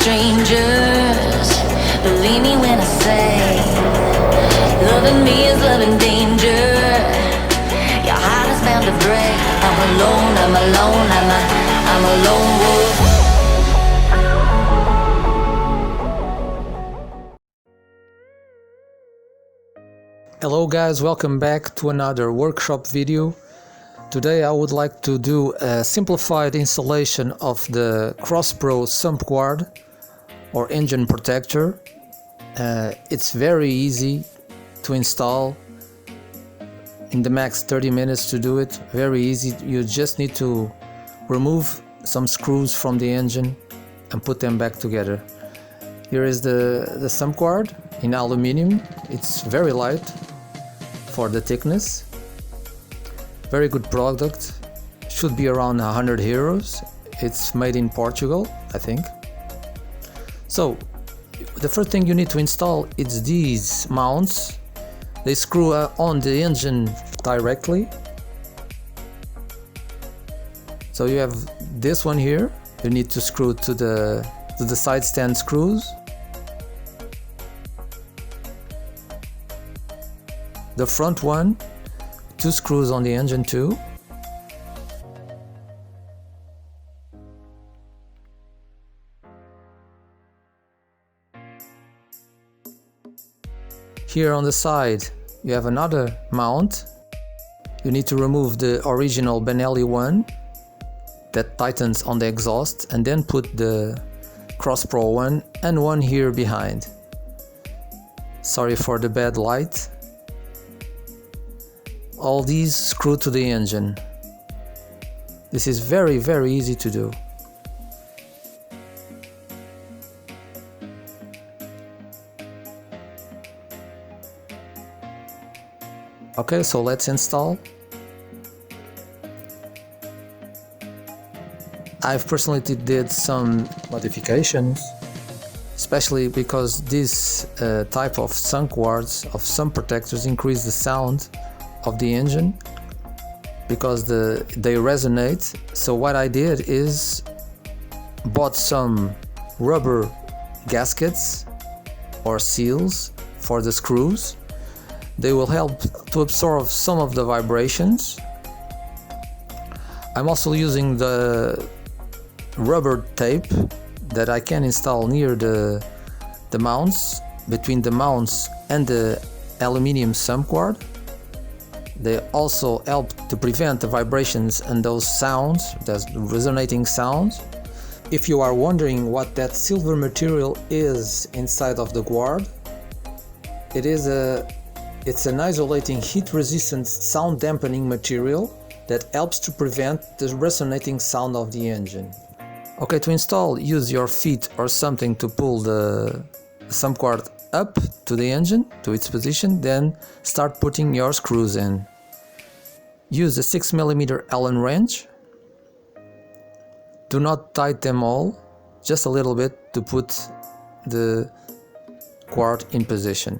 strangers. Believe me when I say, loving me is loving danger. Your heart is bound to break. I'm alone, I'm alone, I'm a lone wolf. Hello guys, welcome back to another workshop video. Today I would like to do a simplified installation of the CROSSPRO Sump Guard or engine protector. It's very easy to install, in the max 30 minutes to do it. Very easy. You just need to remove some screws from the engine and put them back together. Here is the Sump Guard in aluminium. It's very light for the thickness. Very good product. Should be around 100 euros. It's made in Portugal, I think. So the first thing you need to install is these mounts. They screw on the engine directly. So you have this one here. You need to screw to the side stand screws. The front one, 2 screws on the engine too. Here on the side you have another mount. You need to remove the original Benelli one that tightens on the exhaust, and then put the CROSSPRO one and one here behind. Sorry for the bad light. All these screw to the engine. This is very easy to do. Okay, so let's install. I've personally did some modifications, especially because this type of sump guards, of sump protectors, increase the sound of the engine because they resonate. So what I did is bought some rubber gaskets or seals for the screws. They will help to absorb some of the vibrations. I'm also using the rubber tape that I can install near the mounts, between the mounts and the aluminium sump guard. They also help to prevent the vibrations and those sounds, those resonating sounds. If you are wondering what that silver material is inside of the guard, it's an isolating, heat-resistant, sound-dampening material that helps to prevent the resonating sound of the engine. Okay, to install, use your feet or something to pull the sump guard up to the engine, to its position, then start putting your screws in. Use a 6mm Allen wrench. Do not tighten them all, just a little bit to put the guard in position.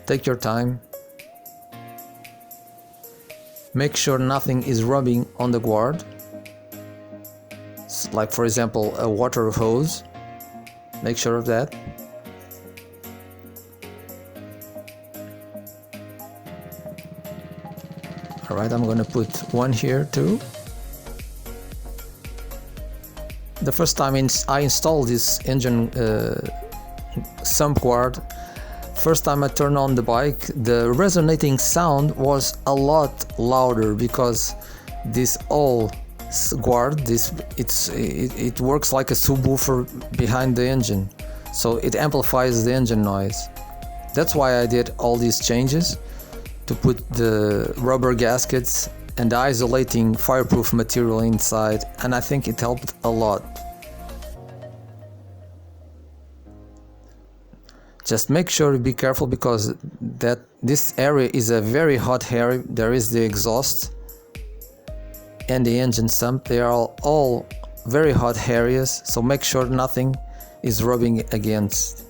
Take your time. Make sure nothing is rubbing on the guard, like for example a water hose. Make sure of that. Alright, I'm gonna put one here too. The first time I installed this engine sump guard, first time I turned on the bike, the resonating sound was a lot louder because this old guard, it works like a subwoofer behind the engine, so it amplifies the engine noise. That's why I did all these changes, to put the rubber gaskets and the isolating fireproof material inside, and I think it helped a lot. Just make sure to be careful because this area is a very hot area. There is the exhaust and the engine sump. They are all very hot areas, so make sure nothing is rubbing against.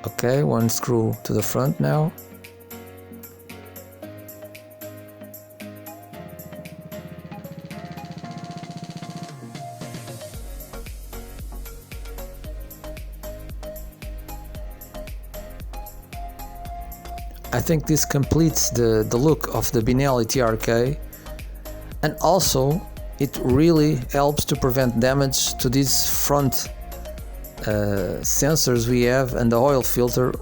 Okay, one screw to the front now. I think this completes the look of the Benelli TRK, and also it really helps to prevent damage to these front sensors we have and the oil filter.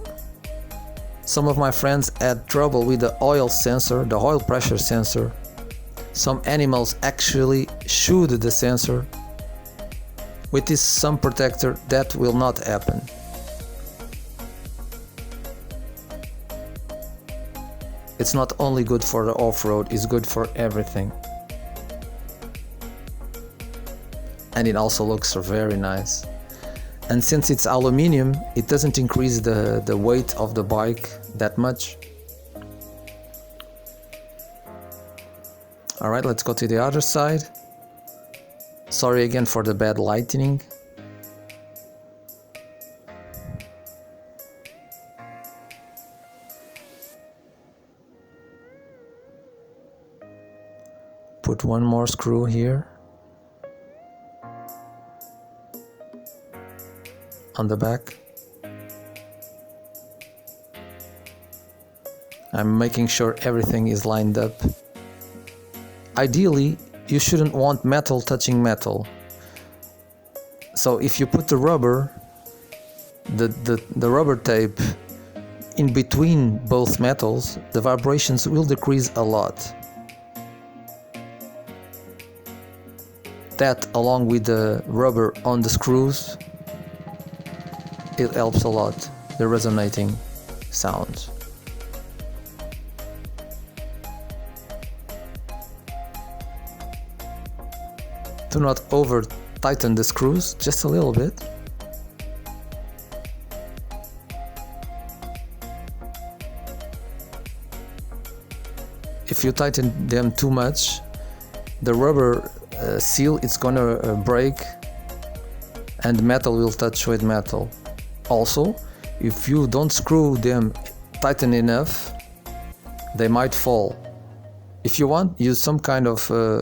Some of my friends had trouble with the oil sensor, the oil pressure sensor. Some animals actually chewed the sensor. With this sump protector that will not happen. It's not only good for the off-road, it's good for everything. And it also looks very nice. And since it's aluminium, it doesn't increase the weight of the bike that much. Alright, let's go to the other side. Sorry again for the bad lighting. Put one more screw here on the back. I'm making sure everything is lined up. Ideally, you shouldn't want metal touching metal. So if you put the rubber, the rubber tape in between both metals, the vibrations will decrease a lot. That, along with the rubber on the screws, it helps a lot, the resonating sounds. Do not over tighten the screws, just a little bit. If you tighten them too much, the rubber seal is gonna break and metal will touch with metal. Also, if you don't screw them tight enough, they might fall. If you want, use some kind of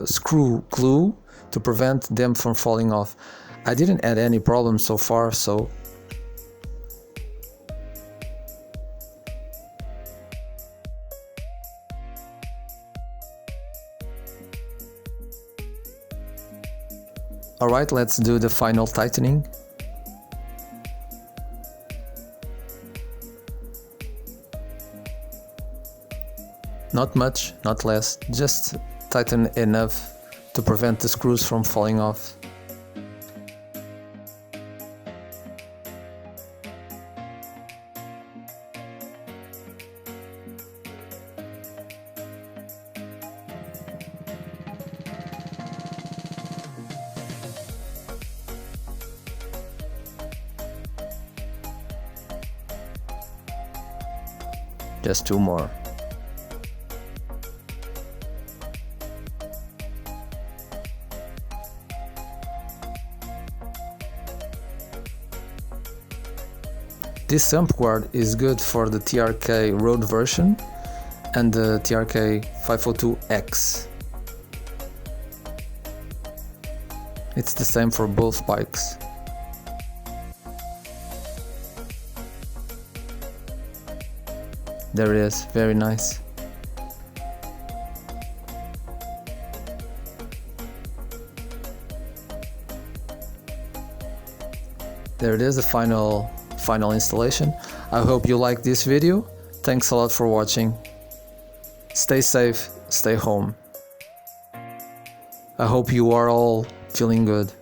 screw glue to prevent them from falling off. I didn't have any problems so far, so alright, let's do the final tightening. Not much, not less, just tighten enough to prevent the screws from falling off. Just two more. This Sump Guard is good for the TRK road version and the TRK 502X. It's the same for both bikes. There it is, very nice. There it is, the final installation. I hope you liked this video. Thanks a lot for watching. Stay safe, stay home. I hope you are all feeling good.